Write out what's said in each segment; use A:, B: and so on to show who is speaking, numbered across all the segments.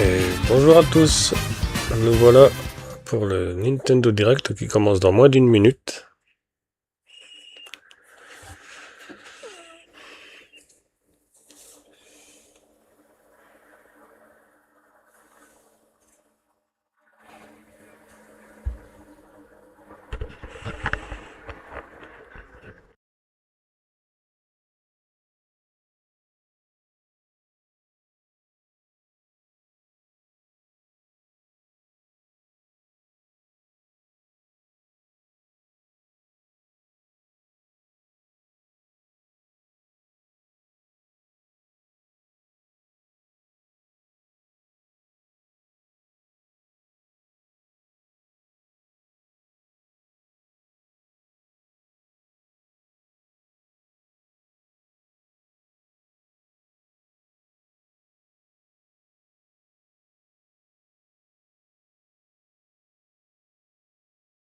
A: Et bonjour à tous, nous voilà pour le Nintendo Direct qui commence dans moins d'une minute.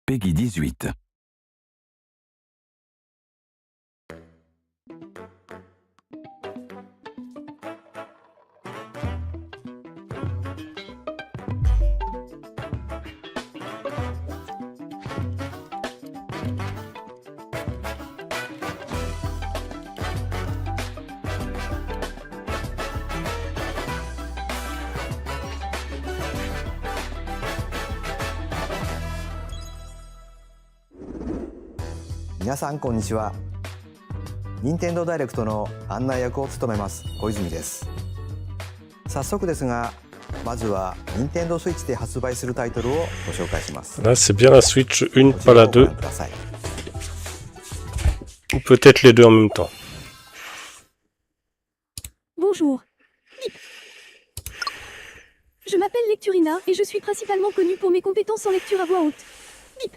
B: Peggy 18.
C: 皆さんこんにちは。任天堂ダイレクトの案内役を務めます小泉です。早速ですが、まずは任天堂スイッチで発売するタイトルをご紹介します。
A: Là c'est bien la Switch 1, pas la 2. Ou peut-être les deux en même temps.
D: Bonjour. Bip. Je m'appelle Lecturina et je suis principalement connue pour mes compétences en lecture à voix haute. Bip.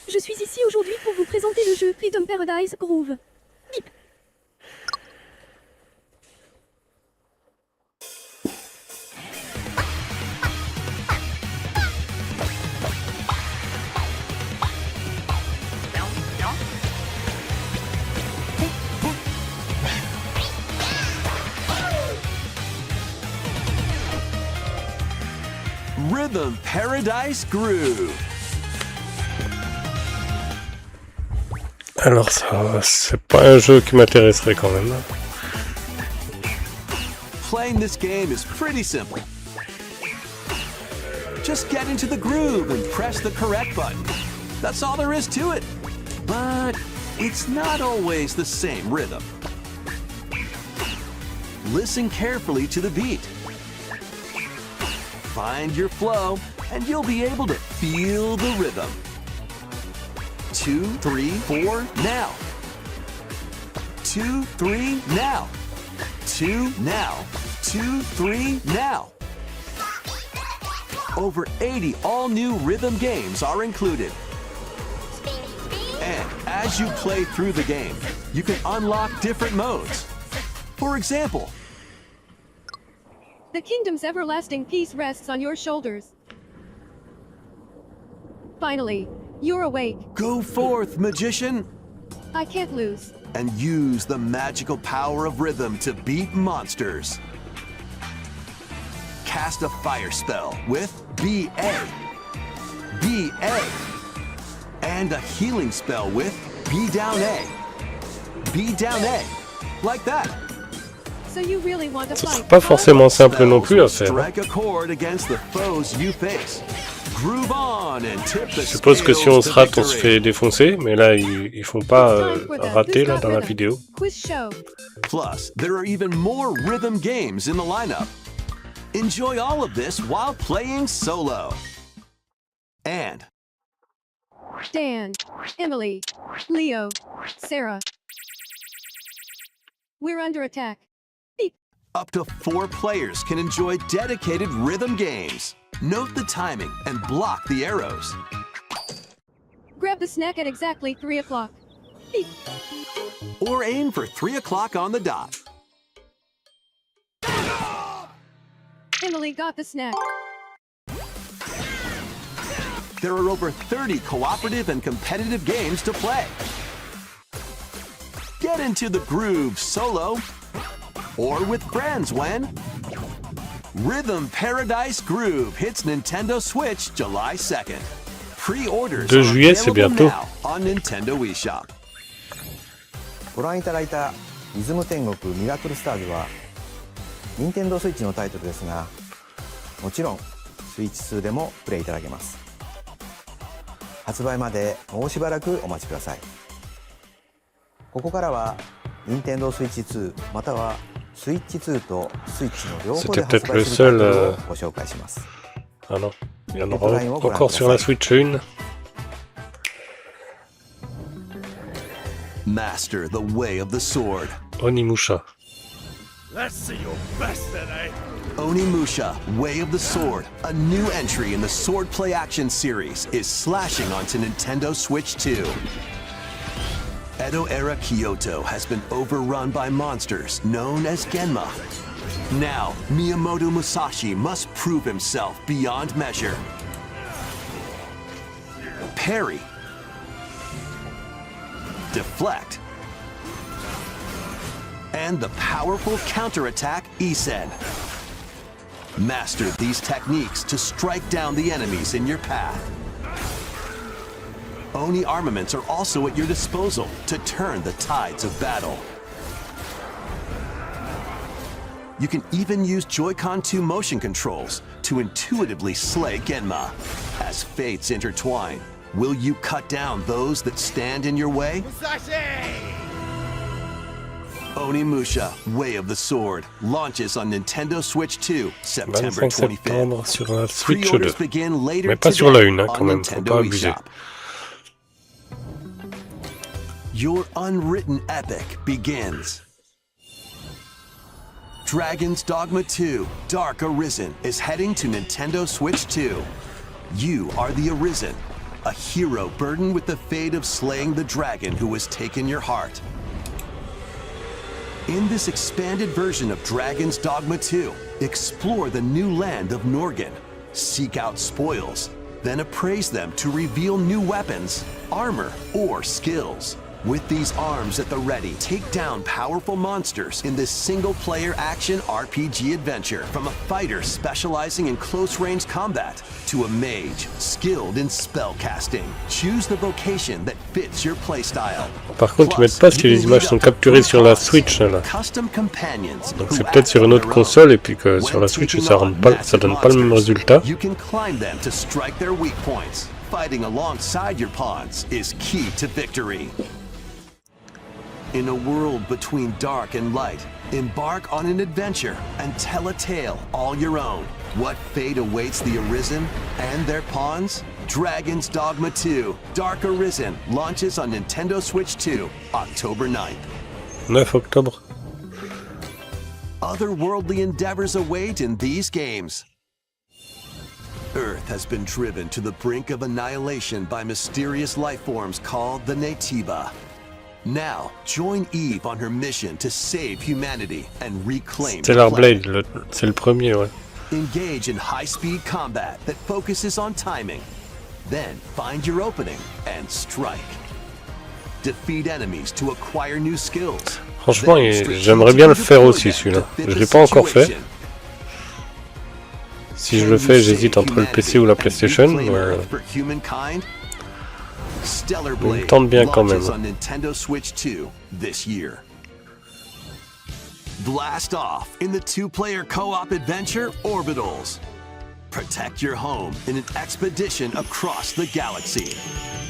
D: Je suis ici aujourd'hui pour vous présenter le jeu Freedom Paradise Groove. Bip.
B: Rhythm Paradise Groove.
A: Alors ça, c'est pas un jeu qui m'intéresserait quand même.
B: Playing this game is pretty simple. Just get into the groove and press the correct button. That's all there is to it. But it's not always the same rhythm. Listen carefully to the beat. Find your flow, and you'll be able to feel the rhythm. 2, 3, 4, now. 2, 3, now. 2, now. 2, 3, now. Over 80 all-new rhythm games are included. And as you play through the game, you can unlock different modes. For example,
D: The kingdom's everlasting peace rests on your shoulders. Finally, you're awake.
B: go forth, magician,
D: I can't lose.
B: and use the magical power of rhythm to beat monsters. Cast a fire spell with BA, BA, and a healing spell with B down A, B down A, like that.
D: So you really want to
A: Ce sera
D: fight?
A: pas forcément simple non plus à faire.
B: Strike a chord against the foes you face. Groove on and tip the
A: Je suppose que si on se
B: scales to
A: rate, on se
B: victory.
A: fait défoncer, mais là ils font pas rater là dans la vidéo.
D: Quiz show.
B: Plus, there are even more rhythm games in the lineup. Enjoy all of this while playing solo. And
D: Dan, Emily, Leo, Sarah. We're under attack. Beep.
B: up to 4 players can enjoy dedicated rhythm games. Note the timing and block the arrows.
D: Grab the snack at exactly 3 o'clock. Beep.
B: Or aim for 3 o'clock on the dot.
D: Emily got the snack.
B: There are over 30 cooperative and competitive games to play. Get into the groove solo or with friends when Rhythm Paradise Groove hits Nintendo Switch July 2nd. Pre-orders
A: 2
B: are
A: juillet, c'est
B: available
A: bientôt.
B: now on Nintendo eShop.
C: ご覧いただいたリズム天国ミラクルスターズは任天堂スイッチのタイトルですが、もちろんスイッチ2でもプレイいただけます。発売までもうしばらくお待ちください。ここからは任天堂スイッチ2またはスイッチ2とスイッチの両方で発売するタイトルをご紹介します。
A: Ah non, il y en aura encore sur la Switch 1.
B: Master the way of the sword.
A: Onimusha.
E: Let's see your best today.
B: Onimusha, Way of the Sword, a new entry in the Swordplay Action series, is slashing onto Nintendo Switch 2. Edo-era Kyoto has been overrun by monsters known as Genma. Now, Miyamoto Musashi must prove himself beyond measure. Parry. Deflect. And the powerful counterattack Isen. Master these techniques to strike down the enemies in your path. Oni armaments are also at your disposal to turn the tides of battle. You can even use Joy-Con 2 motion controls to intuitively slay Genma. As fates intertwine, will you cut down those that stand in your way? Onimusha, Way of the Sword, launches on Nintendo Switch 2, September
A: 25
B: 25th.
A: septembre sur la Switch 2.
B: Pre-orders begin later
A: Mais pas sur la
B: today
A: 1, hein,
B: on
A: quand même, faut
B: Nintendo
A: pas abuser.
B: eShop. Your unwritten epic begins. Dragon's Dogma 2, Dark Arisen is heading to Nintendo Switch 2. You are the Arisen, a hero burdened with the fate of slaying the dragon who has taken your heart. In this expanded version of Dragon's Dogma 2, explore the new land of Norgan, seek out spoils, then appraise them to reveal new weapons, armor, or skills. With these arms at the ready, take down powerful monsters in this single-player action RPG adventure. From a fighter specializing in close-range combat to a mage skilled in spellcasting. Choose the vocation that fits your playstyle.
A: Par contre, ils mettent pas si les images sont capturées sur la Switch là.
B: Custom companions.
A: Donc c'est peut-être sur une autre console et puis que sur la Switch ça donne pas le même résultat.
B: You can climb them to strike their weak points. Fighting alongside your pawns is key to victory. In a world between dark and light, embark on an adventure and tell a tale all your own. What fate awaits the Arisen and their pawns? Dragon's Dogma 2, Dark Arisen, launches on Nintendo Switch 2, October 9th.
A: 9 octobre.
B: Otherworldly endeavors await in these games. Earth has been driven to the brink of annihilation by mysterious lifeforms called the Natiba. Now, join Eve on her mission to save humanity and reclaim the
A: Stellar
B: planet.
A: Blade, c'est le premier, ouais.
B: Engage in high-speed combat that focuses on timing. Then, find your opening and strike. Defeat enemies to acquire new skills.
A: Franchement,
B: Then,
A: j'aimerais bien le faire aussi
B: strategically
A: celui-là. Je l'ai pas encore fait. Si je le fais, j'hésite entre le PC ou la PlayStation.
B: Stellar
A: Il me
B: Blade
A: tente bien quand même.
B: launches on Nintendo Switch 2 this year. Blast off in the two-player co-op adventure Orbitals. Protect your home in an expedition across the galaxy.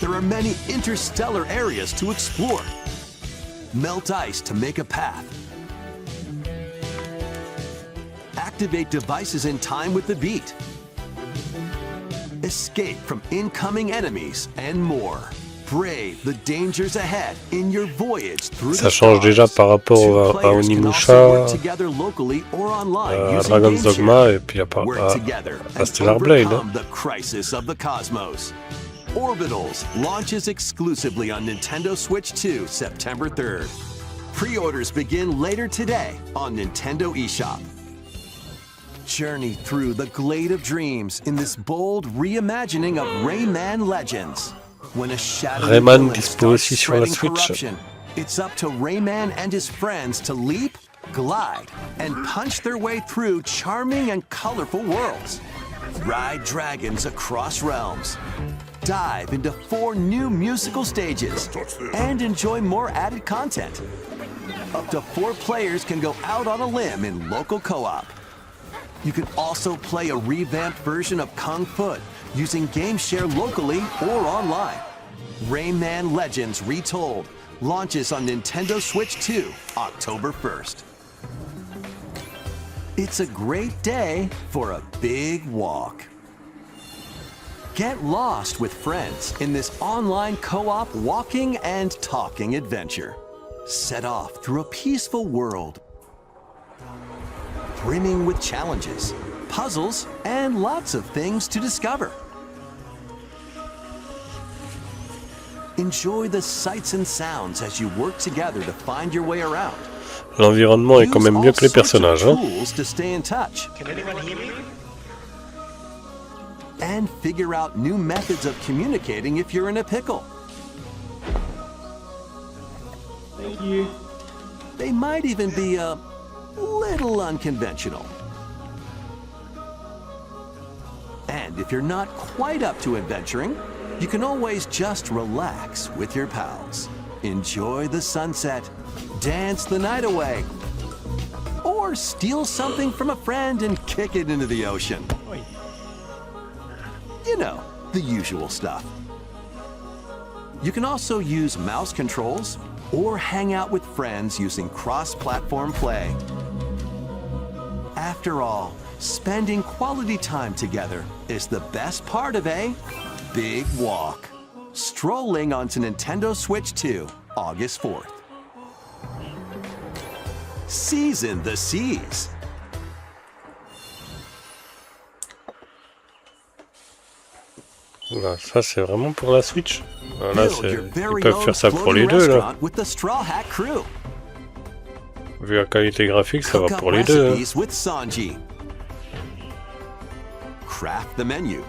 B: There are many interstellar areas to explore. Melt ice to make a path. Activate devices in time with the beat. Escape from incoming enemies and more. Brave the dangers ahead in your voyage through
A: Ça
B: the
A: change déjà
B: stars.
A: par rapport
B: Two
A: à
B: players can also
A: Onimusha,
B: work together locally or online
A: à
B: using
A: Dragon's
B: game
A: Dogma
B: share.
A: et puis
B: Work together
A: à
B: and
A: Stellar Blade.
B: overcome the crisis of the cosmos. Orbitals launches exclusively on Nintendo Switch 2, September 3rd. Pre-orders begin later today on Nintendo eShop. Journey through the Glade of Dreams in this bold reimagining of Rayman Legends. When a shadowy
A: Rayman
B: villain
A: dispo
B: starts
A: aussi sur la
B: spreading
A: Switch.
B: corruption, it's up to Rayman and his friends to leap glide, and punch their way through charming and colorful worlds. Ride dragons across realms. Dive into 4 new musical stages and enjoy more added content. Up to 4 players can go out on a limb in local co-op. You can also play a revamped version of Kung Fu using Game Share locally or online. Rayman Legends Retold launches on Nintendo Switch 2, October 1st. It's a great day for a big walk. Get lost with friends in this online co-op walking and talking adventure. Set off through a peaceful world, brimming with challenges, puzzles, and lots of things to discover. Enjoy the sights and sounds as you work together to find your way around.
A: L'environnement est quand même mieux que les personnages. Hein.
B: Tools to stay in touch. And figure out new methods of communicating if you're in a pickle.
F: Thank you.
B: They might even be a little unconventional. And if you're not quite up to adventuring, you can always just relax with your pals. Enjoy the sunset, dance the night away, or steal something from a friend and kick it into the ocean. You know, the usual stuff. You can also use mouse controls or hang out with friends using cross-platform play. After all, spending quality time together is the best part of a big walk. Strolling onto Nintendo Switch 2, August 4th. Season the seas.
A: Là, ça c'est vraiment pour la Switch. Là, ils peuvent faire ça pour les deux là. Vu la qualité graphique, ça va pour les deux. Hein.
B: Craft the menu.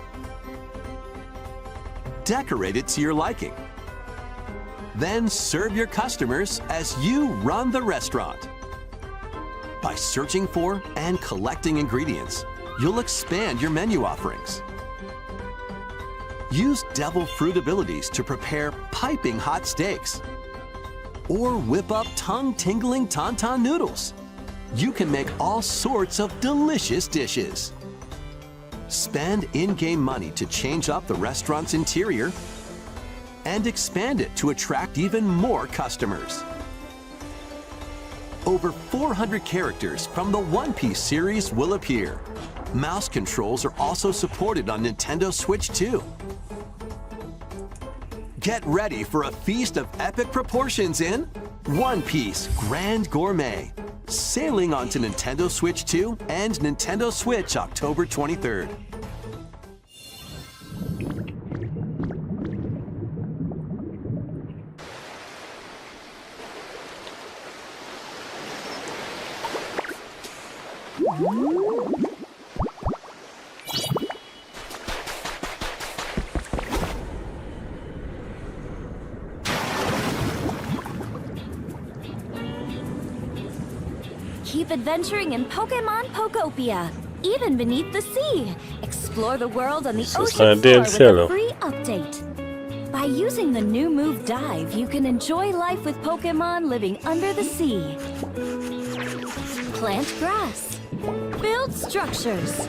B: Decorate it to your liking. Then serve your customers as you run the restaurant. By searching for and collecting ingredients, you'll expand your menu offerings. Use devil fruit abilities to prepare piping hot steaks. Or whip up tongue-tingling tauntaun noodles. You can make all sorts of delicious dishes. Spend in-game money to change up the restaurant's interior and expand it to attract even more customers. Over 400 characters from the One Piece series will appear. Mouse controls are also supported on Nintendo Switch 2. Get ready for a feast of epic proportions in One Piece Grand Gourmet, sailing onto Nintendo Switch 2 and Nintendo Switch October 23rd.
G: Keep adventuring in Pokemon Pokopia, even beneath the sea. Explore the world on the ocean floor with a free update. By using the new move Dive, you can enjoy life with Pokemon living under the sea. Plant grass, build structures,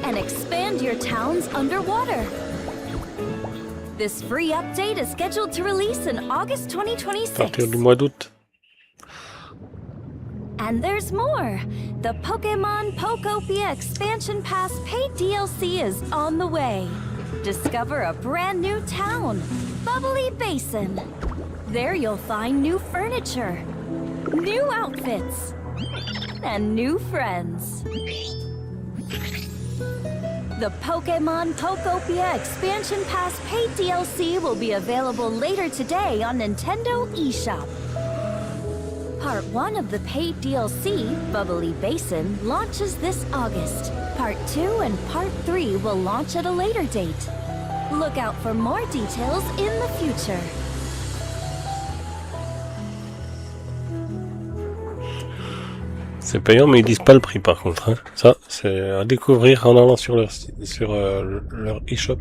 G: and expand your towns underwater. This free update is scheduled to release in August 2026.
A: À partir du mois d'août.
G: And there's more! The Pokemon Pokopia Expansion Pass paid DLC is on the way. Discover a brand new town, Bubbly Basin. There you'll find new furniture, new outfits, and new friends. The Pokemon Pokopia Expansion Pass paid DLC will be available later today on Nintendo eShop. Part 1 of the paid DLC, Bubbly Basin, launches this August. Part 2 and Part 3 will launch at a later date. Look out for more details in the future.
A: C'est payant, mais ils disent pas le prix par contre. Hein. Ça, c'est à découvrir en allant sur leur e-shop.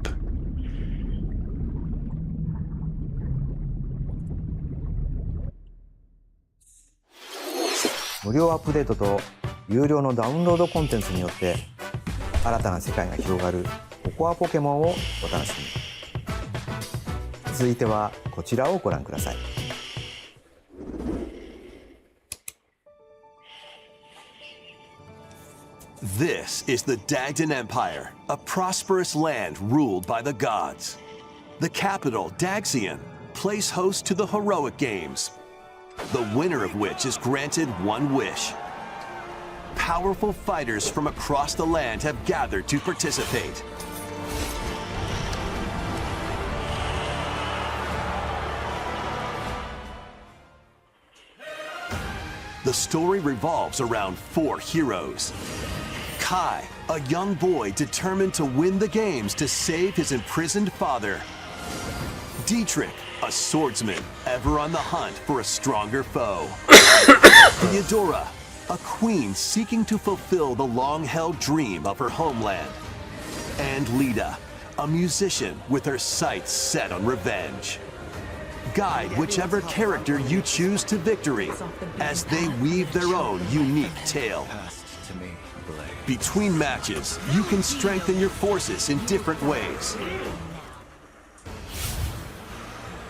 C: 無料アップデートと有料のダウンロードコンテンツによって新たな世界が広がるココアポケモンをお楽しみに。続いてはこちらをご覧ください。
B: This is the Dagdan Empire, a prosperous land ruled by the gods. The capital, Daxian, plays host to the heroic games, the winner of which is granted one wish. Powerful fighters from across the land have gathered to participate. The story revolves around 4 heroes. Kai, a young boy determined to win the games to save his imprisoned father. Dietrich, a swordsman ever on the hunt for a stronger foe. Theodora, a queen seeking to fulfill the long-held dream of her homeland. And Lita, a musician with her sights set on revenge. Guide whichever character you choose to victory as they weave their own unique tale. Between matches, you can strengthen your forces in different ways.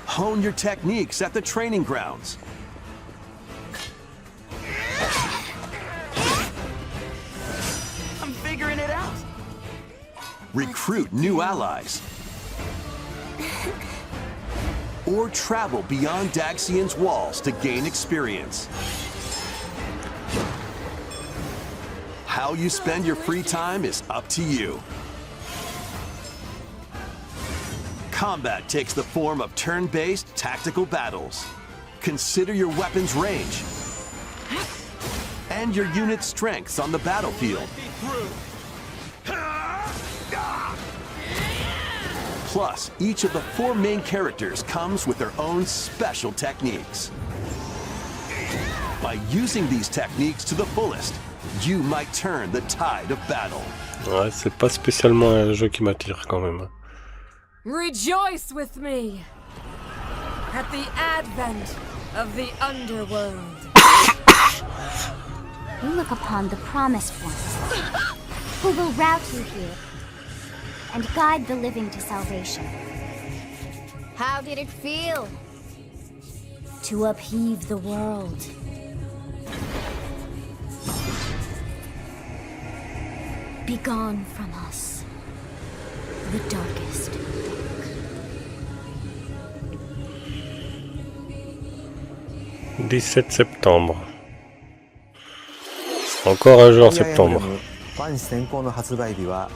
B: Hone your techniques at the training grounds.
H: I'm figuring it out.
B: Recruit new allies. Or travel beyond Daxian's walls to gain experience. How you spend your free time is up to you. Combat takes the form of turn-based tactical battles. Consider your weapon's range and your unit's strengths on the battlefield. Plus, each of the 4 main characters comes with their own special techniques. By using these techniques to the fullest, you might turn the tide of battle.
A: Ouais, c'est pas spécialement un jeu qui m'attire quand même.
I: Rejoice with me at the advent of the underworld.
G: You look upon the promised ones, who will rout you here and guide the living to salvation. How did it feel to upheave the world? Begone from us, the darkest dark.
A: « 17 septembre. Encore un jeu en septembre.
C: ファン先行の発売日は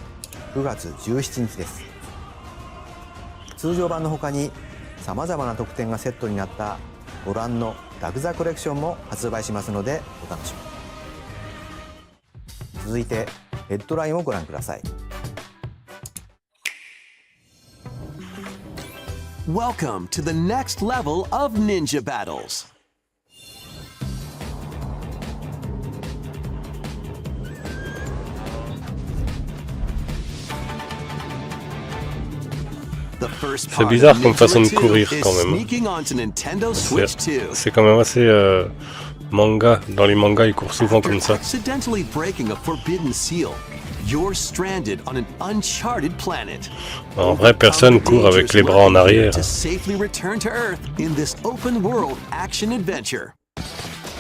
C: 9月17日です。通常版の他にさまざまな特典がセットになったご覧のダグザコレクションも発売しますのでお楽しみに。続いてヘッドラインをご覧ください。
B: Welcome to the next level of ninja battles.
A: C'est bizarre comme façon de courir quand même. C'est quand même assez manga. Dans les mangas, ils courent souvent comme ça. En vrai, personne court avec les bras en arrière.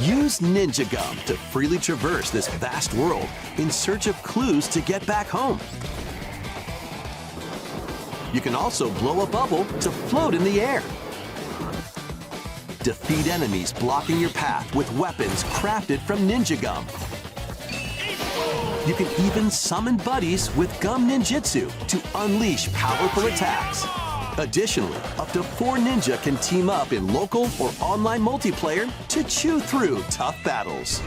B: Use Ninja Gum to freely traverse this vast world in search of clues to get back home. You can also blow a bubble to float in the air. Defeat enemies blocking your path with weapons crafted from Ninja Gum. You can even summon buddies with Gum Ninjutsu to unleash powerful attacks. Additionally, up to 4 ninja can team up in local or online multiplayer to chew through tough battles.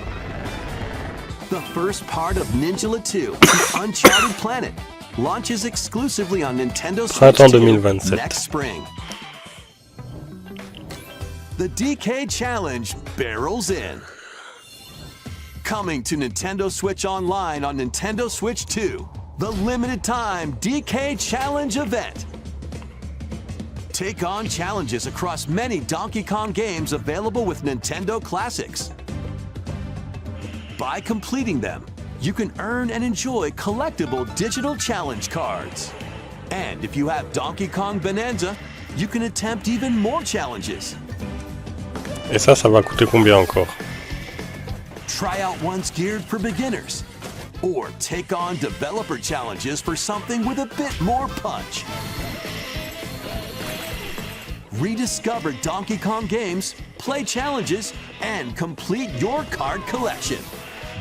B: The first part of Ninja 2, The Uncharted Planet, launches exclusively on Nintendo Switch 2 next spring. The DK Challenge barrels in. Coming to Nintendo Switch Online on Nintendo Switch 2, the limited time DK Challenge event. Take on challenges across many Donkey Kong games available with Nintendo Classics. By completing them, you can earn and enjoy collectible digital challenge cards. And if you have Donkey Kong Bonanza, you can attempt even more challenges.
A: Et ça va coûter combien encore?
B: Try out ones geared for beginners, or take on developer challenges for something with a bit more punch. Rediscover Donkey Kong games, play challenges, and complete your card collection.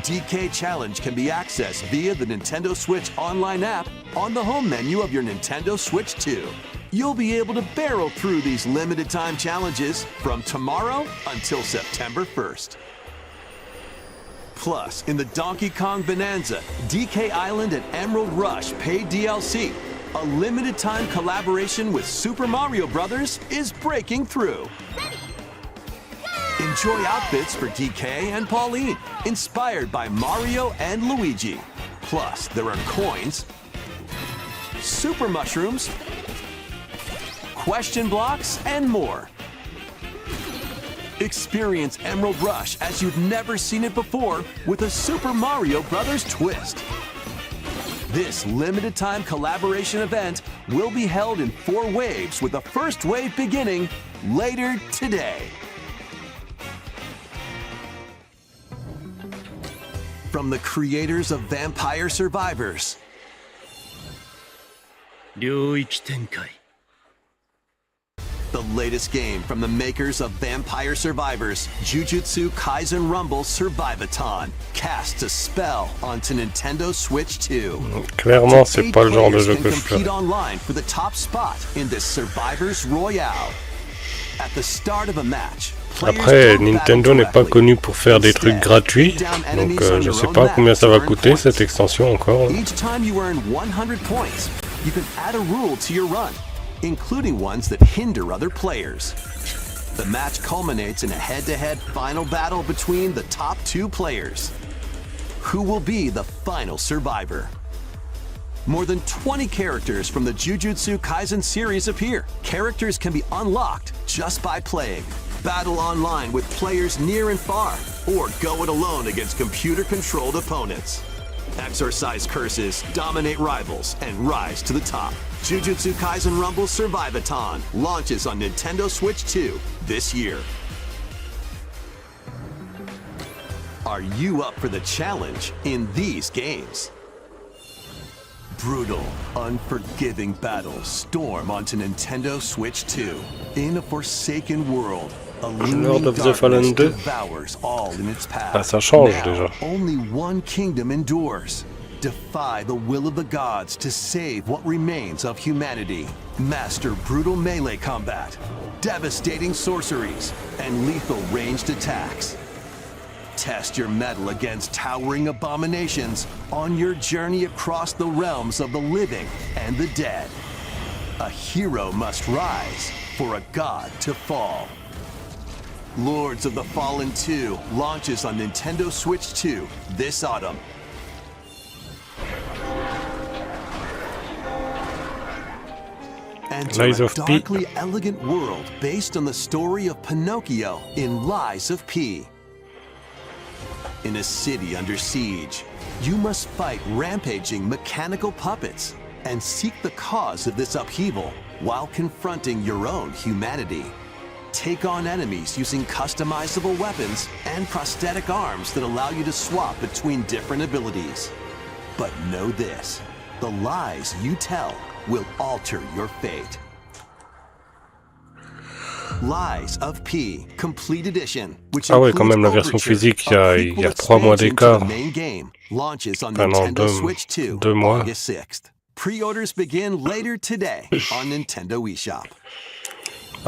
B: DK Challenge can be accessed via the Nintendo Switch Online app on the home menu of your Nintendo Switch 2. You'll be able to barrel through these limited time challenges from tomorrow until September 1st. Plus, in the Donkey Kong Bonanza, DK Island and Emerald Rush paid DLC, a limited time collaboration with Super Mario Bros. Is breaking through. Enjoy outfits for DK and Pauline, inspired by Mario and Luigi. Plus, there are coins, super mushrooms, question blocks, and more. Experience Emerald Rush as you've never seen it before with a Super Mario Bros. Twist. This limited time collaboration event will be held in 4 waves with the first wave beginning later today. From the creators of Vampire Survivors,
E: 領域展開
B: the latest game from the makers of Vampire Survivors, Jujutsu Kaisen Rumble Survivathon, casts a spell onto Nintendo Switch 2.
A: Clairement, c'est pas le genre de jeu que je
B: compete
A: ferais.
B: online for the top spot in this Survivors Royale. At the start of a match,
A: Après, Nintendo n'est pas connu pour faire des trucs gratuits, donc je sais pas combien ça va coûter cette extension encore.
B: Each time you earn 100 points, you can add a rule to your run, including ones that hinder other players. The match culminates in a head-to-head final battle between the top 2 players. Who will be the final survivor? More than 20 characters from the Jujutsu Kaisen series appear. Characters can be unlocked just by playing. Battle online with players near and far, or go it alone against computer-controlled opponents. Exorcise curses, dominate rivals, and rise to the top. Jujutsu Kaisen Rumble Survivathon launches on Nintendo Switch 2 this year. Are you up for the challenge in these games? Brutal, unforgiving battles storm onto Nintendo Switch 2. In a forsaken world, a looming darkness devours all in its path.
A: Ah, ça change
B: Now,
A: déjà.
B: only one kingdom endures. Defy the will of the gods to save what remains of humanity. Master brutal melee combat, devastating sorceries, and lethal ranged attacks. Test your mettle against towering abominations on your journey across the realms of the living and the dead. A hero must rise for a god to fall. Lords of the Fallen 2 launches on Nintendo Switch 2 this autumn. Enter
A: Lies
B: a
A: of P.
B: darkly elegant world based on the story of Pinocchio in Lies of P. In a city under siege, you must fight rampaging mechanical puppets and seek the cause of this upheaval while confronting your own humanity. Take on enemies using customizable weapons and prosthetic arms that allow you to swap between different abilities. But know this, the lies you tell will alter your fate. Lies of P Complete Edition, which
A: Ah ouais, quand même, la
B: includes
A: version
B: Overture,
A: physique,
B: a
A: il y a
B: prequel
A: 3 mois
B: expansion to
A: d'écart.
B: the main game, launches on
A: Enfin, non,
B: Nintendo Switch 2
A: 2 mois.
B: August 6th. Pre-orders begin later today on Nintendo eShop.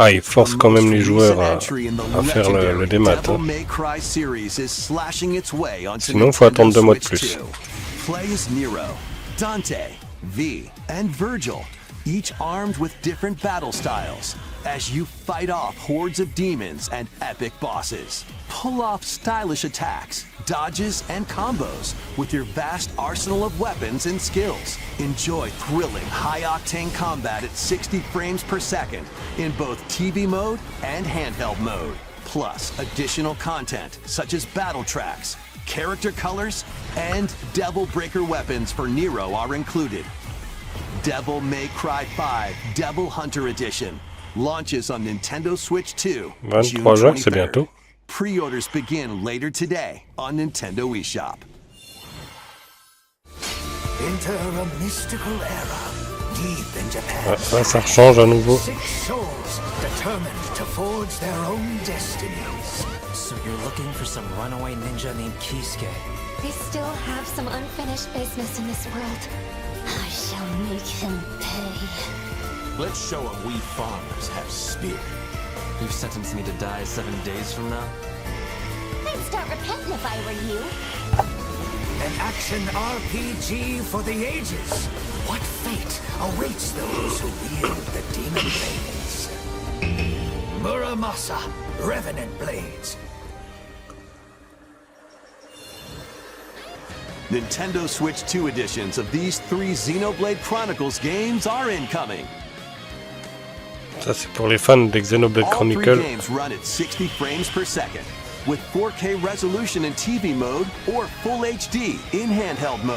A: Ah, il force quand même les joueurs
B: Recent
A: à
B: entry in the
A: faire le
B: legendary
A: démat.
B: Devil
A: Hein.
B: May Cry series is slashing its way onto
A: Sinon, faut attendre 2 mois de
B: Switch
A: plus.
B: 2. Play as Nero, Dante, V, and Virgil, each armed with different battle styles, as you fight off hordes of demons and epic bosses. Pull off stylish attacks, dodges, and combos with your vast arsenal of weapons and skills. Enjoy thrilling, high-octane combat at 60 frames per second in both TV mode and handheld mode. Plus, additional content such as battle tracks, character colors, and Devil Breaker weapons for Nero are included. Devil May Cry 5 Devil Hunter Edition launches on Nintendo Switch 2 June
A: 23 juin, c'est
B: 23rd.
A: bientôt.
B: Pre-orders begin later today on Nintendo eShop.
J: Enter a mystical era deep in Japan.
A: Ah, ça rechange à nouveau.
J: 6 souls determined to forge their own destinies.
E: So you're looking for some runaway ninja named Kisuke?
K: They still have some unfinished business in this world. I shall make him pay.
E: Let's show him we farmers have spirit. You've sentenced me to die 7 days from now?
K: I'd start repenting if I were you.
J: An action RPG for the ages. What fate awaits those who wield the demon blades? Muramasa, Revenant Blades.
B: Nintendo Switch 2 editions of these 3 Xenoblade Chronicles games are incoming.
A: Ça, c'est pour les fans des Xenoblade
B: All 3
A: Chronicles.
B: games run at 60 frames per second with 4K resolution in TV mode or Full HD in handheld mode.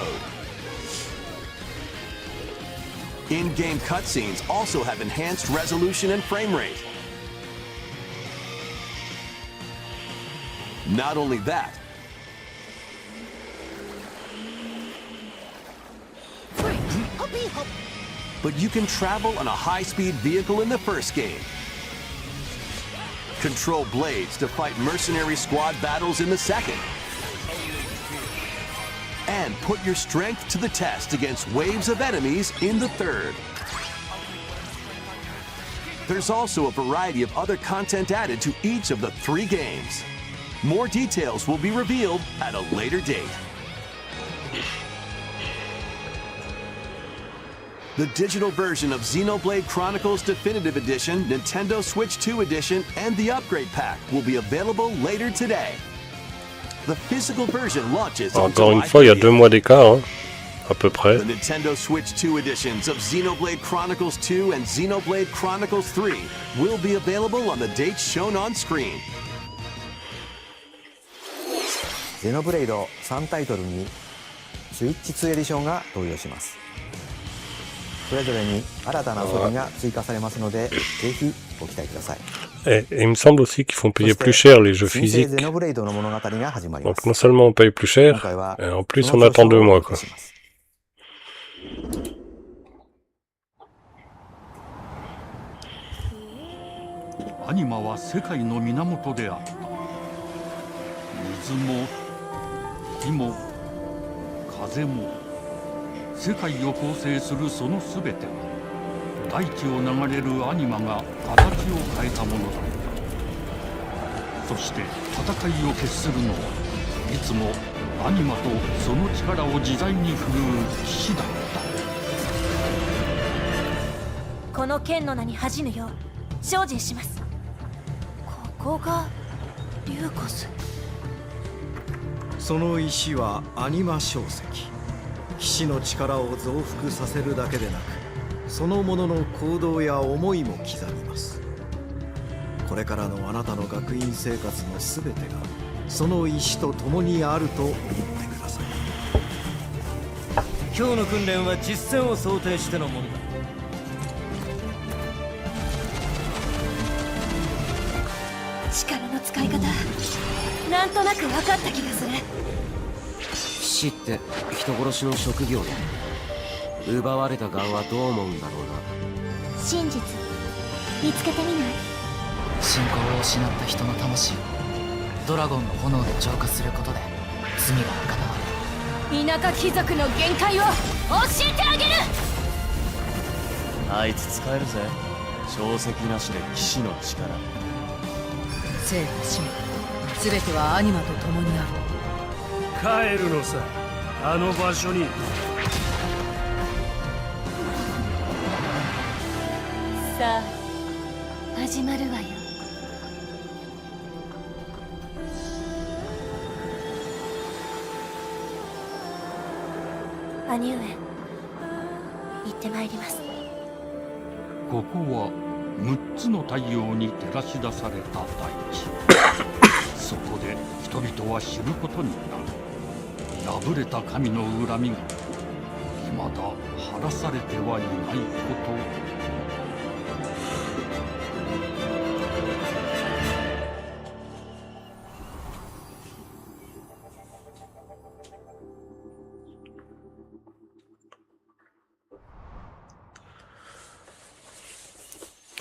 B: In-game cutscenes also have enhanced resolution and frame rate. Not only that, but you can travel on a high-speed vehicle in the first game. Control blades to fight mercenary squad battles in the second. And put your strength to the test against waves of enemies in the third. There's also a variety of other content added to each of the 3 games. More details will be revealed at a later date. The digital version of Xenoblade Chronicles Definitive Edition, Nintendo Switch 2 Edition, and the Upgrade Pack will be available later today. The physical version launches on
A: Encore une
B: July
A: fois, il y a
B: 30th.
A: 2 mois d'écart, hein, à peu près.
B: The Nintendo Switch 2 editions of Xenoblade Chronicles 2 and Xenoblade Chronicles 3 will be available on the dates shown on screen.
C: ゼノブレイド3タイトルにスイッチ2エディションが登場します。それぞれに新たな遊びが追加されますので、ぜひご期待ください。
A: Et il me semble aussi qu'ils font payer plus cher les jeux
C: 新生
A: physiques.
C: ゼノブレイドの物語が始まりま
A: Donc
C: す。
A: non seulement on paye plus
C: 今
A: cher,
C: 回は
A: et en plus
C: そ
A: on
C: の
A: attend 2
C: 詳細を
A: mois
C: お
A: quoi.
C: 伝えします。
F: アニマは世界の源である。水も火も風も世界を構成するそのすべては大地を流れるアニマが形を変えたものだった。そして戦いを決するのはいつもアニマとその力を自在に振るう騎士だった。
G: この剣の名に恥じぬよう精進します。ここがリューコス。
L: その石はアニマ晶石。騎士の力を増幅させるだけでなく、そのものの行動や思いも刻みます。これからのあなたの学院生活のすべてがその石と共にあると思ってください。
E: 今日の訓練は実戦を想定してのものだ。
G: 力の使い方、なんとなく分かった気がする。
E: 騎士って人殺しの職業で、奪われた側はどう思うんだろうな。
K: 真実見つけてみない？
M: 信仰を失った人の魂をドラゴンの炎で浄化することで罪が贖われ
G: 田舎貴族の限界を教えてあげる。
E: あいつ使えるぜ。定石なしで騎士の力。
I: 生と死も全てはアニマと共にある。
F: 帰るのさ、あの場所に。
G: さあ始まるわよ。
K: 兄上、行ってまいります。
F: ここは6つの太陽に照らし出された大地。そこで人々は知ることになる。破れた神の恨みが未だ晴らされてはいないことを。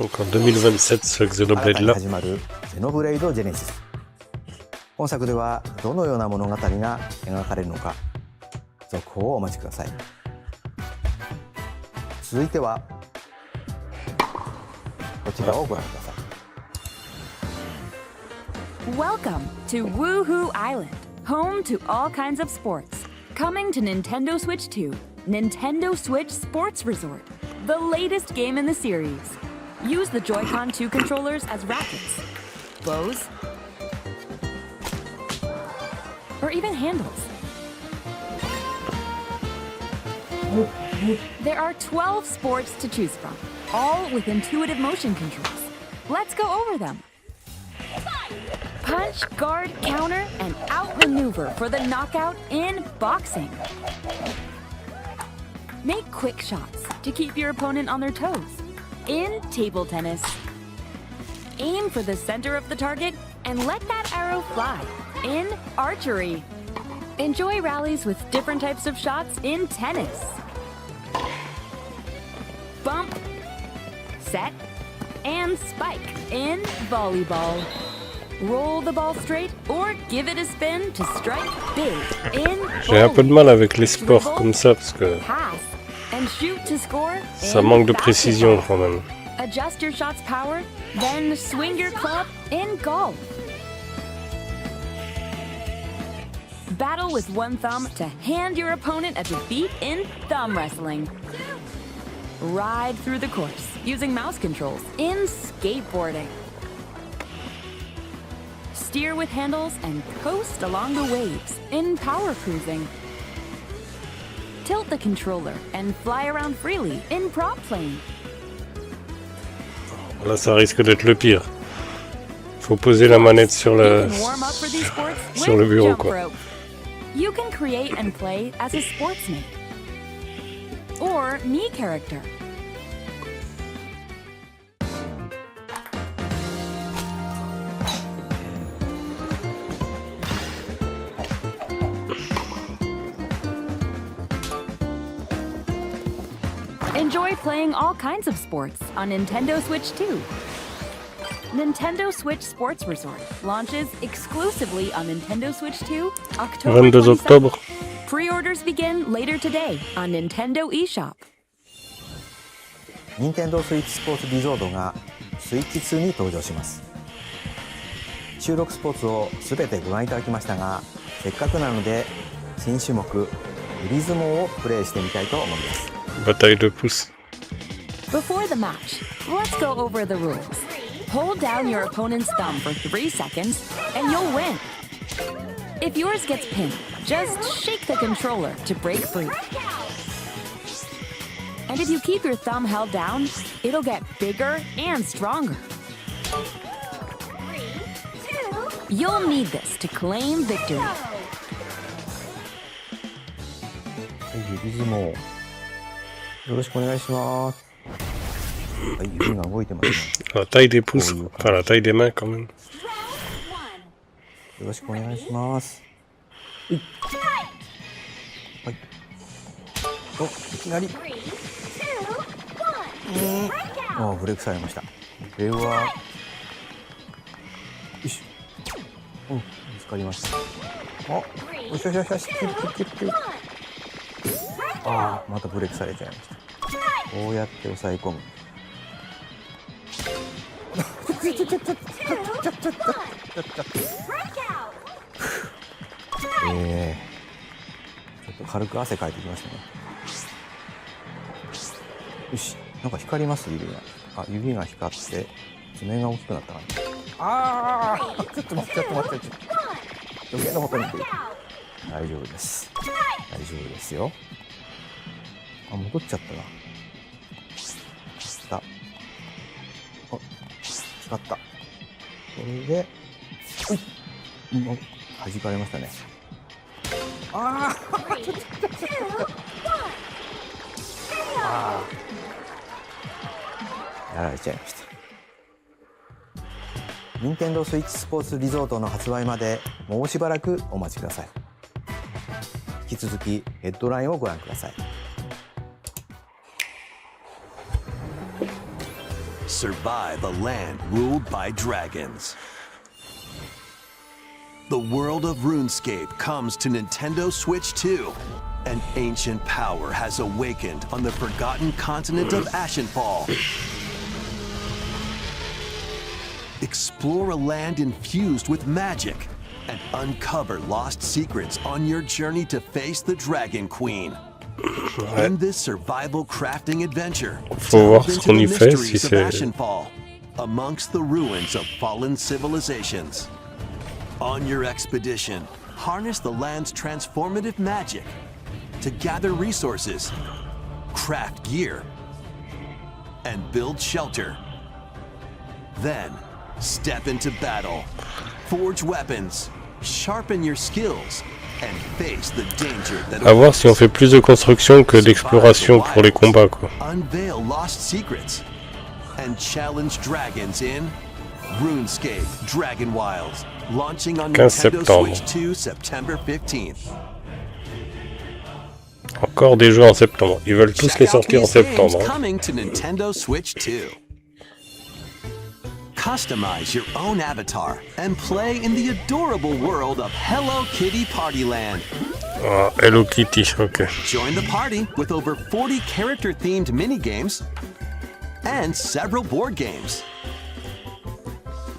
A: Donc en 2027, ce Xenoblade
C: 新たに
A: là.
C: 始まるゼノブレイドジェネシス。本作ではどのような物語が描かれるのか、続報をお待ちください。続いてはこちらをご覧ください。
N: Welcome to Woohoo Island, home to all kinds of sports. Coming to Nintendo Switch 2, Nintendo Switch Sports Resort, the latest game in the series. Use the Joy-Con 2 controllers as rackets, bows, or even handles. There are 12 sports to choose from, all with intuitive motion controls. Let's go over them. Punch, guard, counter, and outmaneuver for the knockout in boxing. Make quick shots to keep your opponent on their toes in table tennis. Aim for the center of the target and let that arrow fly in archery. Enjoy rallies with different types of shots in tennis. Bump, set, and spike in volleyball. Roll the ball straight or give it a spin to strike big in
A: J'ai un peu de mal avec les sports comme ça parce que
N: pass and shoot to score
A: ça
N: in
A: manque de précision
N: basketball.
A: quand même.
N: Adjust your shot's power, then swing your club in golf. Battle with one thumb to hand your opponent a defeat in thumb wrestling. Ride through the course using mouse controls in skateboarding. Steer with handles and coast along the waves in power cruising. Tilt the controller and fly around freely in prop plane.
A: Là, ça risque d'être le pire. Faut poser la manette sur le,
N: You can warm up for these sports
A: sur
N: with
A: le bureau,
N: jump
A: quoi.
N: rope. You can create and play as a sportsman or me character. Enjoy playing all kinds of sports on Nintendo Switch 2. Nintendo Switch Sports Resort launches exclusively on Nintendo Switch 2 October
A: 22
N: 27th.
A: octobre.
N: Pre-orders begin later today on Nintendo eShop.
C: 任天堂スイッチスポーツリゾートがスイッチ2に登場します。収録スポーツをすべてご覧いただきましたが、せっかくなので新種目グリズモをプレイしてみたいと思います。
A: Bataille de pouces.
N: Before the match, let's go over the rules. Hold down your opponent's thumb for 3 seconds and you'll win. If yours gets pinned, just shake the controller to break free. And if you keep your thumb held down, it'll get bigger and stronger. You'll need this to claim victory.
C: 指相撲よろしくお願いします。はい、指が動いてますね。
A: La taille des pouces, enfin la taille des mains quand même.
C: よろしくお願いします。はい。お、いきなり。あ、ブレイクされました。これは。よし。うん、見つかりました。あ、よしよしよしよし、キュッキュッキュッキュッ。ああ、またブレイクされちゃいました。こうやって押さえ込む。ちょっと軽く汗かいてきましたね。よし、なんか光ります指が。あ、指が光って爪が大きくなったかな。ああ、ちょっと待って。余計なことに。大丈夫です。大丈夫ですよ。あ、戻っちゃったな。あ、使った。これで、弾かれましたね。ああやられちゃいました。任天堂スイッチスポーツリゾートの発売までもうしばらくお待ちください。引き続きヘッドラインをご覧ください。
B: Survive a land ruled by dragons. The world of RuneScape comes to Nintendo Switch 2. An ancient power has awakened on the forgotten continent of Ashenfall. Explore a land infused with magic and uncover lost secrets on your journey to face the Dragon Queen. In this survival crafting adventure, delve into the mysteries of Ashenfall, amongst the ruins of fallen civilizations. On your expedition, harness the land's transformative magic to gather resources, craft gear, and build shelter. Then, step into battle, forge weapons, sharpen your skills, and face the danger that
A: à voir si on fait plus de construction que d'exploration pour les combats, quoi.
B: Unveil lost secrets and challenge dragons in RuneScape Dragon Wilds, launching on Nintendo Switch 2 September 15th.
A: Encore des jeux en septembre. Ils veulent tous les sortir en septembre.
B: Coming to Nintendo Switch 2. Customize your own avatar and play in the adorable world of Hello Kitty Partyland.
A: Ah, Hello Kitty, ok.
B: Join the party with over 40 character-themed mini-games and several board games.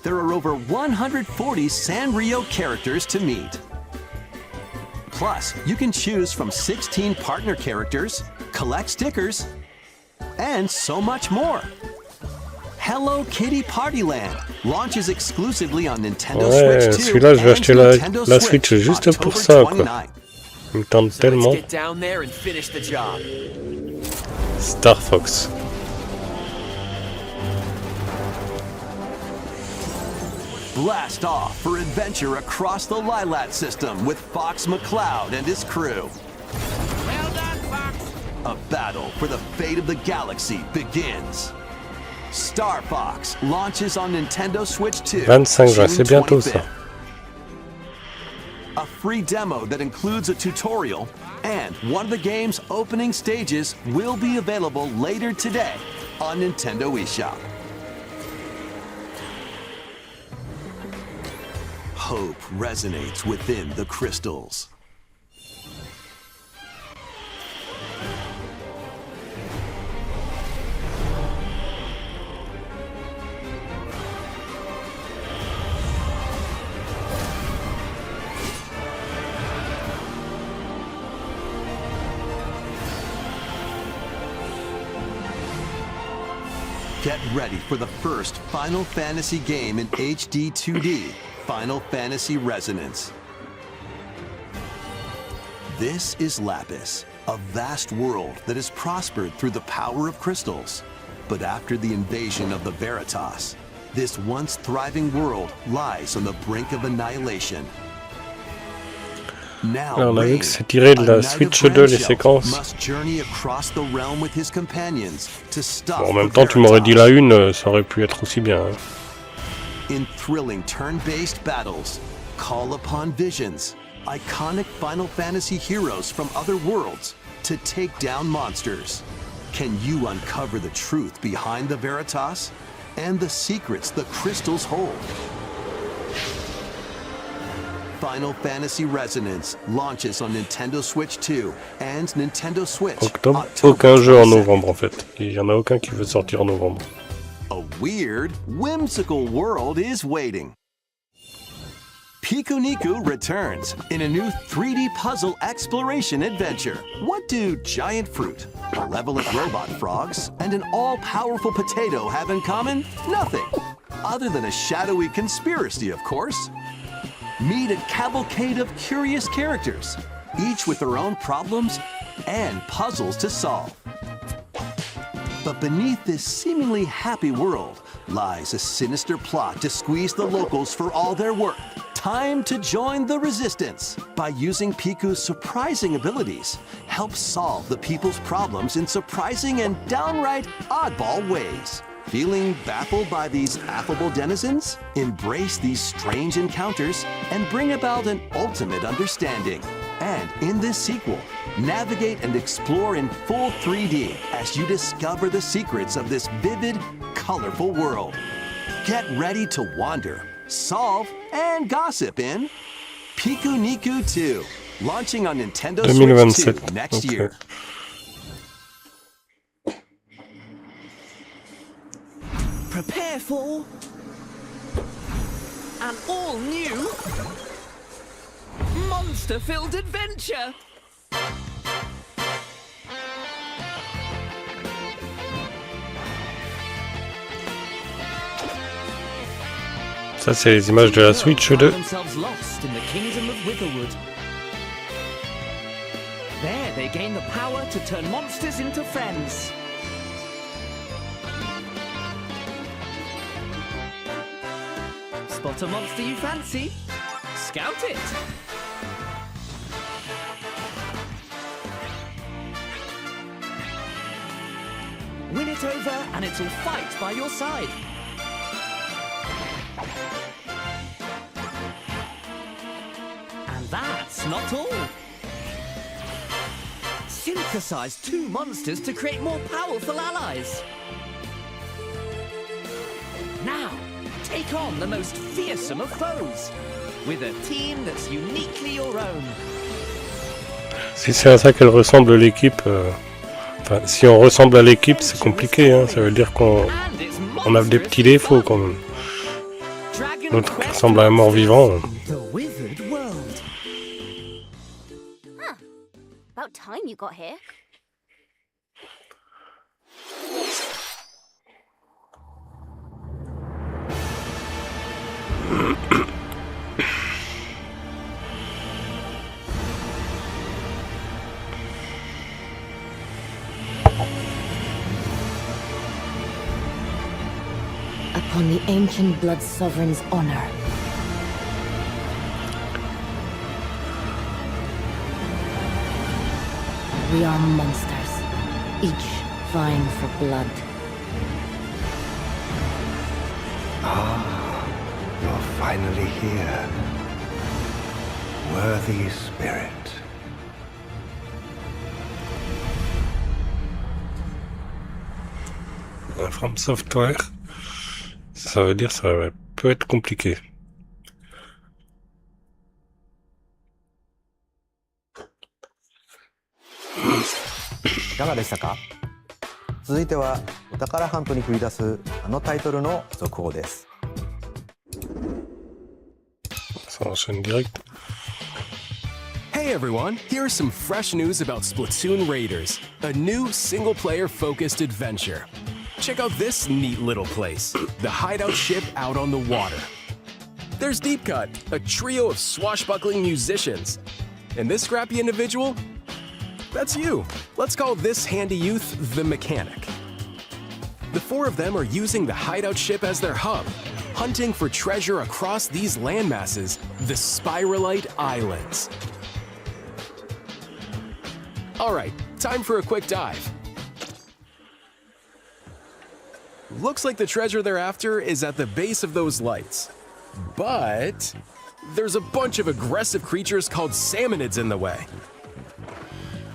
B: There are over 140 Sanrio characters to meet. Plus, you can choose from 16 partner characters, collect stickers, and so much more. Hello Kitty Partyland launches exclusively on Nintendo
A: Ouais,
B: Switch 2
A: celui-là, je vais acheter la Switch juste
B: October
A: pour ça, quoi.
B: 29.
A: Il me tente tellement. Star Fox.
B: Blast off for adventure across the Lilat system with Fox McCloud and his crew.
J: Well done, Fox.
B: A battle for the fate of the galaxy begins. Star Fox launches on Nintendo Switch 2.
A: 25 juin, c'est bientôt ça.
B: A free demo that includes a tutorial and one of the game's opening stages will be available later today on Nintendo eShop. Hope resonates within the crystals. Get ready for the first Final Fantasy game in HD 2D, Final Fantasy Resonance. This is Lapis, a vast world that has prospered through the power of crystals. But after the invasion of the Veritas, this once thriving world lies on the brink of annihilation.
A: Alors, on a vu que c'est tiré de la Switch 2 les séquences. Bon, en même temps, tu m'aurais dit la une, ça aurait pu être aussi bien. Hein.
B: In thrilling turn-based battles, call upon visions, iconic Final Fantasy heroes from other worlds to take down monsters. Can you uncover the truth behind the Veritas and the secrets the crystals hold? Final Fantasy Resonance launches on Nintendo Switch 2 and Nintendo Switch.
A: Octobre, aucun jeu en novembre en fait. Il y en a aucun qui veut sortir en novembre.
B: A weird, whimsical world is waiting. Pikuniku returns in a new 3D puzzle exploration adventure. What do giant fruit, malevolent robot frogs, and an all-powerful potato have in common? Nothing. Other than a shadowy conspiracy, of course. Meet a cavalcade of curious characters, each with their own problems and puzzles to solve. But beneath this seemingly happy world lies a sinister plot to squeeze the locals for all their worth. Time to join the resistance. By using Piku's surprising abilities, help solve the people's problems in surprising and downright oddball ways. Feeling baffled by these affable denizens? Embrace these strange encounters and bring about an ultimate understanding. And in this sequel, navigate and explore in full 3D as you discover the secrets of this vivid, colorful world. Get ready to wander, solve, and gossip in Piku Niku 2, launching on Nintendo Switch 2 next year.
H: Prepare for an all-new monster-filled adventure.
A: Ça, c'est les images de la Switch 2.
H: Themselves lost in the kingdom of Witherwood. There, they gain the power to turn monsters into friends. Spot a monster you fancy? Scout it! Win it over and it'll fight by your side. And that's not all. Synthesize two monsters to create more powerful allies. Now, take on the most fearsome of foes, with a team that's uniquely your own.
A: Si c'est à ça qu'elle ressemble l'équipe, enfin si on ressemble à l'équipe, c'est compliqué, hein. Ça veut dire qu'on a des petits défauts quand même. L'autre qui ressemble à un mort-vivant.
K: Huh. About time you got here.
G: Upon the ancient blood sovereign's honor. We are monsters, each vying for blood.
J: Ah, you're finally here. Worthy spirit.
A: From Software, ça veut dire que ça peut être compliqué.
C: いかがでしたか？続いてはお宝ハントに繰り出すあのタイトルの続報です。
A: Ça enchaîne direct.
O: Hey everyone, here is some fresh news about Splatoon Raiders, a new single-player focused adventure. Check out this neat little place, the hideout ship out on the water. There's Deep Cut, a trio of swashbuckling musicians. And this scrappy individual? That's you. Let's call this handy youth the mechanic. The four of them are using the hideout ship as their hub, hunting for treasure across these landmasses, the Spiralite Islands. Alright, time for a quick dive. Looks like the treasure they're after is at the base of those lights. But there's a bunch of aggressive creatures called salmonids in the way.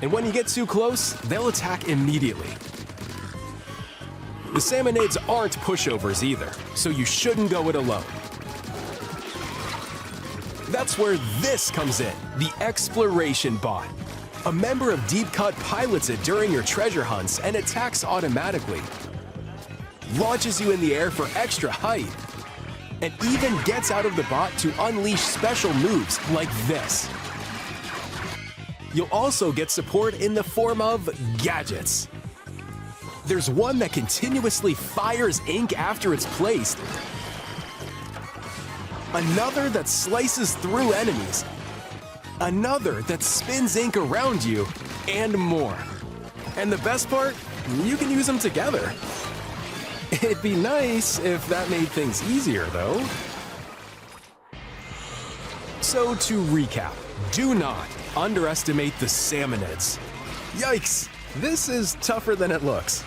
O: And when you get too close, they'll attack immediately. The salmonids aren't pushovers either, so you shouldn't go it alone. That's where this comes in, the exploration bot. A member of Deep Cut pilots it during your treasure hunts and attacks automatically. Launches you in the air for extra height, and even gets out of the bot to unleash special moves like this. You'll also get support in the form of gadgets. There's one that continuously fires ink after it's placed, another that slices through enemies, another that spins ink around you, and more. And the best part, you can use them together. It'd be nice if that made things easier, though. So to recap, do not underestimate the Salmonids. Yikes, this is tougher than it looks.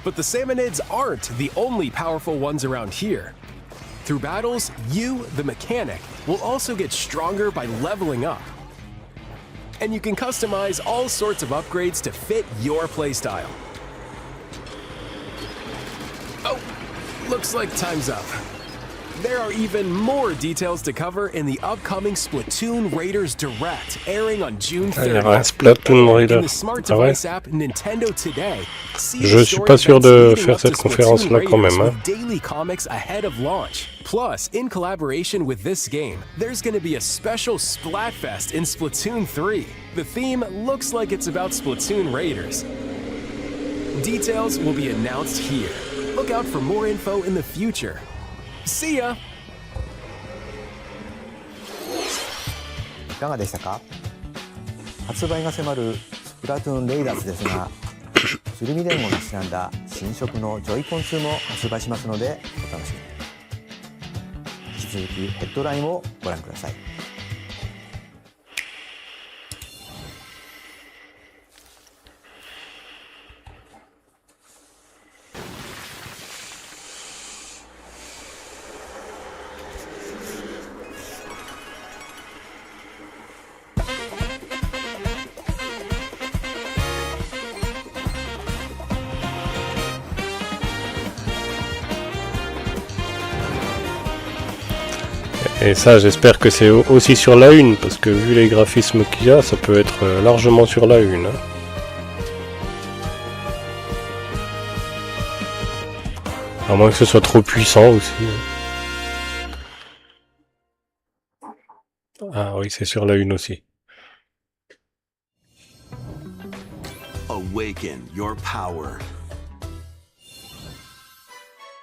O: But the Salmonids aren't the only powerful ones around here. Through battles, you, the mechanic, will also get stronger by leveling up. And you can customize all sorts of upgrades to fit your playstyle. Oh, looks like time's up. There are even more details to cover in the upcoming Splatoon Raiders Direct, airing on June 30th.
A: Splatoon Raiders.
O: In the smart device app Nintendo Today.
A: Je suis pas sûr de faire cette conférence-là quand même. Hein.
O: Daily comics ahead of launch. Plus, in collaboration with this game, there's going to be a special Splatfest in Splatoon 3. The theme looks like it's about Splatoon Raiders. Details will be announced here. Look out for more info in the future. See ya!
C: いかがでしたか？発売が迫るスプラトゥーンレイダーズですが、鶴見伝言にちなんだ新色のジョイコン2も発売しますのでお楽しみに。引き続きヘッドラインをご覧ください。
A: Et ça, j'espère que c'est aussi sur la une, parce que vu les graphismes qu'il y a, ça peut être largement sur la une. Hein. À moins que ce soit trop puissant aussi. Ah oui, c'est sur la une aussi.
B: Awaken your power.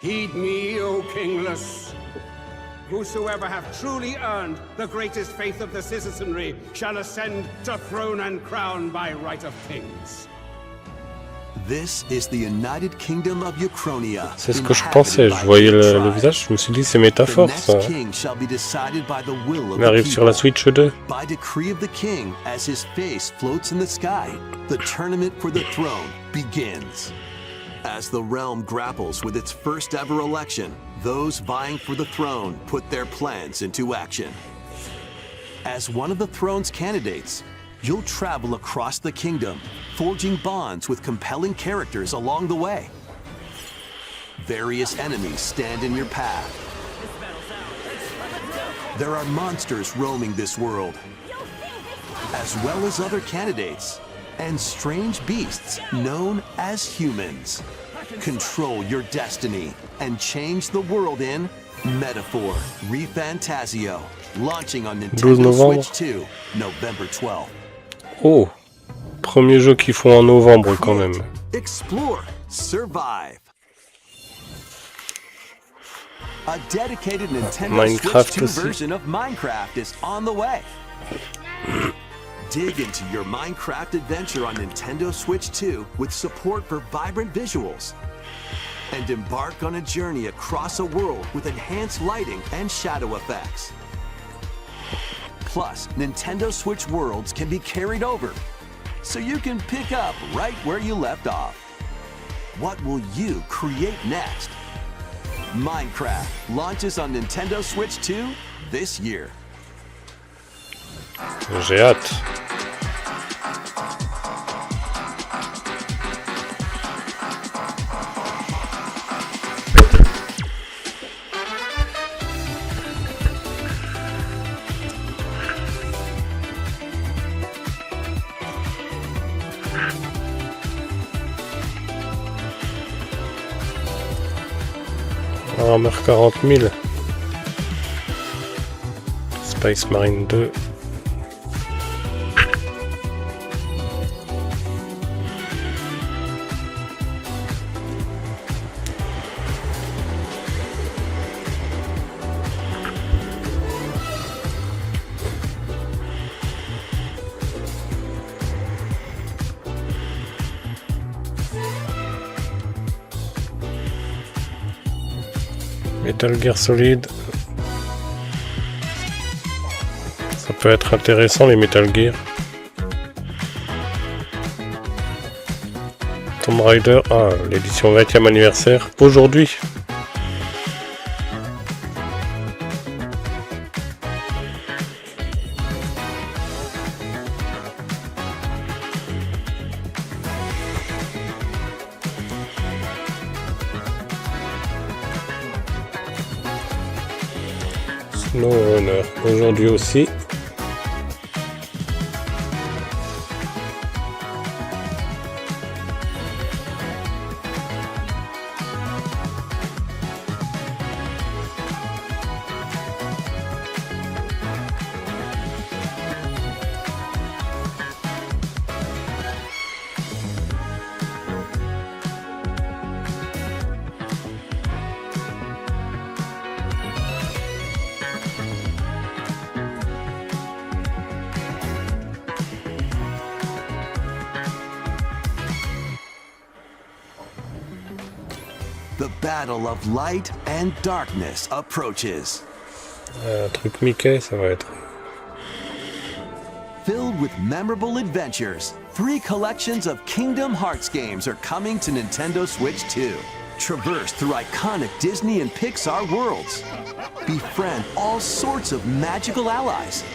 P: Heed me, O kingless. Whosoever have truly earned the greatest faith of the citizenry shall ascend to throne and crown by right of kings.
B: This is the United Kingdom of Uchronia.
A: C'est ce que je pensais, je voyais le visage, je me suis dit c'est métaphore ça. On arrive sur la Switch 2.
B: By decree of the king, as his face floats in the sky, the tournament for the throne begins. As the realm grapples with its first ever election, those vying for the throne put their plans into action. As one of the throne's candidates, you'll travel across the kingdom, forging bonds with compelling characters along the way. Various enemies stand in your path. There are monsters roaming this world, as well as other candidates, and strange beasts known as humans. Control your destiny and change the world in Metaphor ReFantasio, launching on Nintendo Switch 2, November 12th.
A: Oh, premier jeu qu'ils font en novembre quand même.
B: Explore, survive. A dedicated Nintendo Switch 2 version of Minecraft is on the way. Dig into your Minecraft adventure on Nintendo Switch 2 with support for vibrant visuals. And embark on a journey across a world with enhanced lighting and shadow effects. Plus, Nintendo Switch worlds can be carried over, so you can pick up right where you left off. What will you create next? Minecraft launches on Nintendo Switch 2 this year.
A: J'ai hâte. Armor 40 000. Space Marine 2. Metal Gear Solid. Ça peut être intéressant les Metal Gear. Tomb Raider, l'édition 20e anniversaire, aujourd'hui. SnowRunner, aujourd'hui aussi.
B: The battle of light and darkness approaches.
A: Un truc Mickey, ça va être.
B: Filled with memorable adventures, 3 collections of Kingdom Hearts games are coming to Nintendo Switch 2. Traverse through iconic Disney and Pixar worlds. Befriend all sorts of magical allies.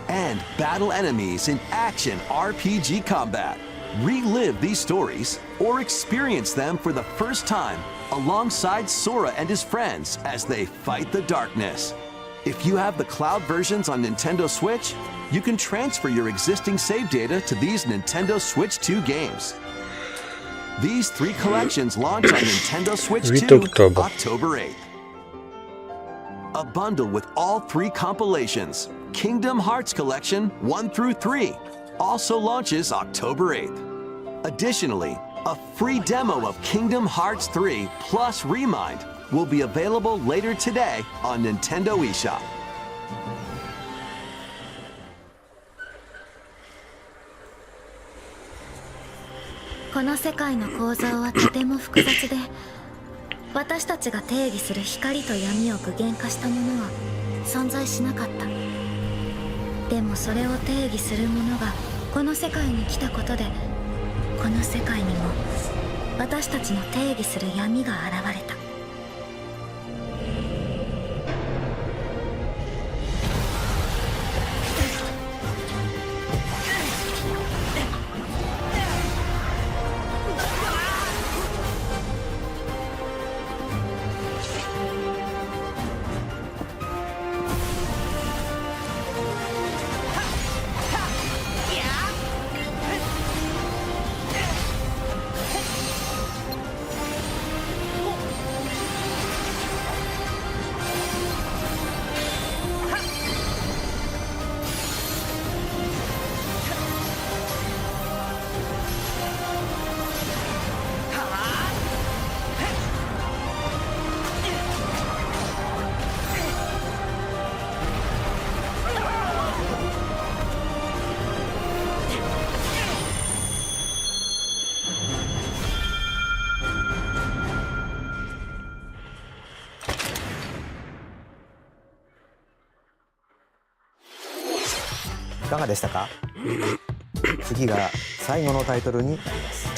B: And battle enemies in action RPG combat. Relive these stories or experience them for the first time alongside Sora and his friends as they fight the darkness. If you have the cloud versions on Nintendo Switch, you can transfer your existing save data to these Nintendo Switch 2 games. These 3 collections launch on Nintendo Switch 2 October 8th. A bundle with all 3 compilations, Kingdom Hearts Collection 1 through 3, also launches October 8th. Additionally, a free demo of Kingdom Hearts 3 plus Remind will be available later today on Nintendo eShop.
G: この世界の構造はとても複雑で、私たちが定義する光と闇を具現化したものは存在しなかった。でもそれを定義するものがこの世界に来たことで、この世界にも私たちの定義する闇が現れた。
C: いかがでしたか？次が最後のタイトルになります。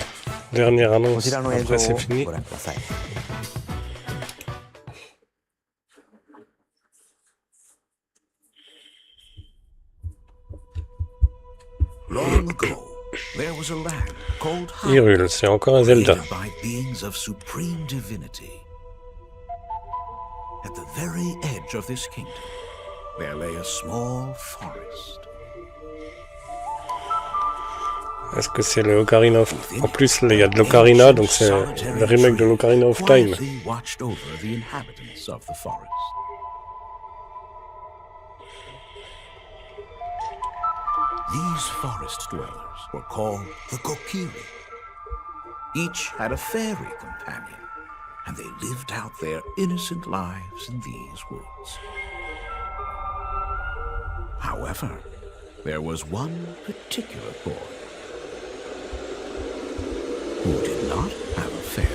A: Dernière
C: こ
A: annonce,
C: ちらの映像
A: après c'est
C: を
A: fini.
C: ご覧ください。
J: Long ago, there was a land called
A: Hyrule, c'est encore un Zelda.
J: created by beings of supreme divinity. At the very edge of this kingdom, there lay a small forest.
A: Est-ce que c'est le Ocarina of... En plus, il y a de l'Ocarina, donc c'est le remake de l'Ocarina of Time.
J: Quietly watched over the inhabitants of the forest. These forest dwellers were called the Kokiri. Each had a fairy companion, and they lived out their innocent lives in these woods. However, there was one particular boy who did not have a fairy.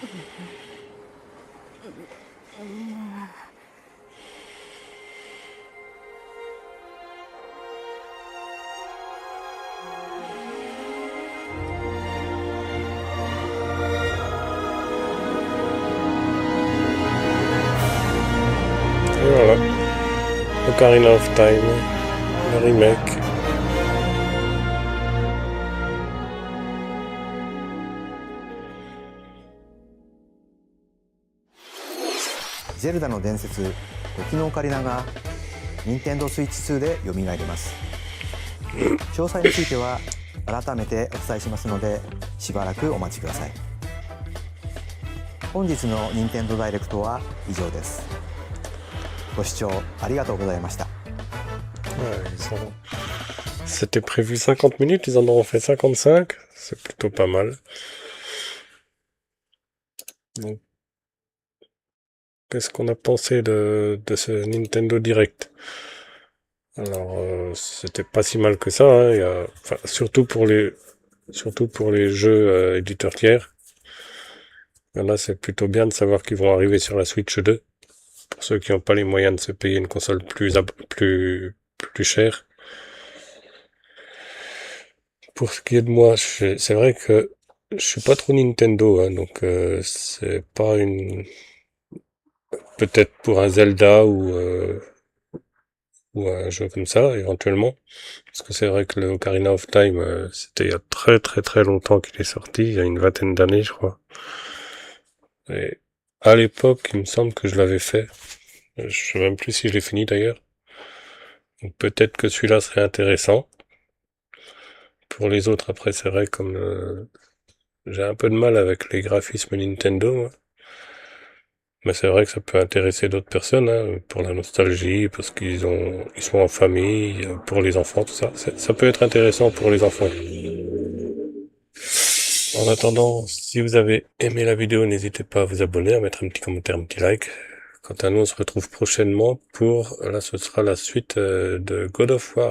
A: Et voilà. Ocarina of Time, le remake.
C: ゼルダの伝説時のオカリナが任天堂スイッチ2で蘇ります。詳細については改めてお伝えしますのでしばらくお待ちください。本日の任天堂ダイレクトは以上です。ご視聴ありがとうございました。
A: C'était prévu 50 minutes, ils en auront fait 55, c'est plutôt pas mal. Donc, qu'est-ce qu'on a pensé de ce Nintendo Direct? Alors, c'était pas si mal que ça, hein, surtout pour les jeux éditeurs tiers. Là, c'est plutôt bien de savoir qu'ils vont arriver sur la Switch 2. Pour ceux qui n'ont pas les moyens de se payer une console plus chère. Pour ce qui est de moi, c'est vrai que je suis pas trop Nintendo, hein, donc c'est pas une... Peut-être pour un Zelda ou un jeu comme ça, éventuellement. Parce que c'est vrai que le Ocarina of Time, c'était il y a très très très longtemps qu'il est sorti, il y a une vingtaine d'années, je crois. Et à l'époque, il me semble que je l'avais fait. Je sais même plus si je l'ai fini d'ailleurs. Donc peut-être que celui-là serait intéressant. Pour les autres, après, c'est vrai, comme j'ai un peu de mal avec les graphismes Nintendo, moi. Mais c'est vrai que ça peut intéresser d'autres personnes, hein, pour la nostalgie, parce qu'ils sont en famille, pour les enfants, tout ça. Ça peut être intéressant pour les enfants. En attendant, si vous avez aimé la vidéo, n'hésitez pas à vous abonner, à mettre un petit commentaire, un petit like. Quant à nous, on se retrouve prochainement là, ce sera la suite de God of War